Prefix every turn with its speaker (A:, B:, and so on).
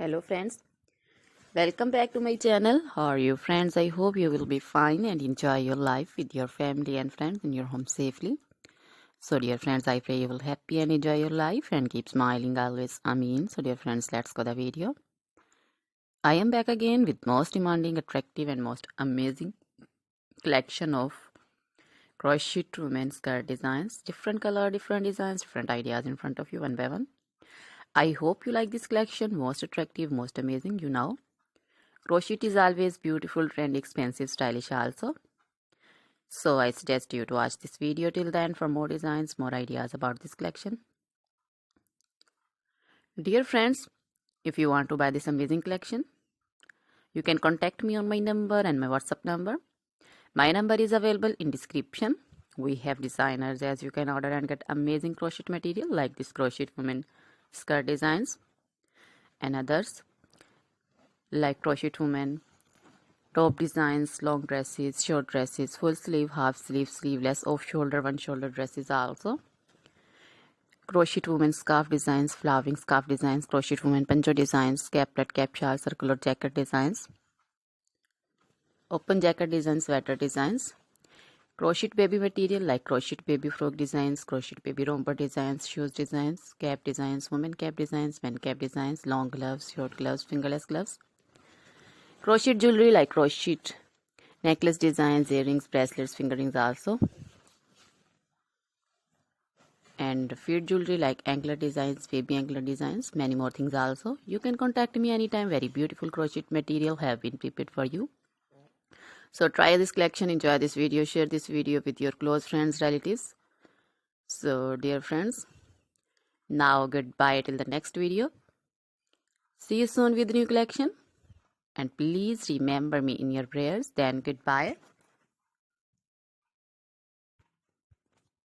A: Hello friends, welcome back to my channel. How are you friends? I hope you will be fine and enjoy your life with your family and friends in your home safely. So dear friends, I pray you will happy and enjoy your life and keep smiling always. Amen. So dear friends, let's go the video. I am back again with most demanding, attractive and most amazing collection of crochet women's skirt designs. Different color, different designs, different ideas in front of you one by one. I hope you like this collection. Most attractive, most amazing, you know. Crochet is always beautiful, trendy, expensive, stylish also. So I suggest you to watch this video till then for more designs, more ideas about this collection. Dear friends, if you want to buy this amazing collection, you can contact me on my number and my WhatsApp number. My number is available in description. We have designers as you can order and get amazing crochet material like this crochet women skirt designs and others like crochet women top designs, long dresses, short dresses, full sleeve, half sleeve, sleeveless, off shoulder, one shoulder dresses also. Crochet women scarf designs, flowering scarf designs, crochet women poncho designs, caplet, cap shawl, circular jacket designs, open jacket designs, sweater designs, crochet baby material like crochet baby frock designs, crochet baby romper designs, shoes designs, cap designs, women cap designs, men cap designs, long gloves, short gloves, fingerless gloves, crochet jewelry like crochet necklace designs, earrings, bracelets, finger rings also, and feet jewelry like anklet designs, baby anklet designs, many more things also. You can contact me anytime. Very beautiful crochet material have been prepared for you. So try this collection, enjoy this video, share this video with your close friends, relatives. So dear friends, now goodbye till the next video. See you soon with new collection. And please remember me in your prayers. Then goodbye.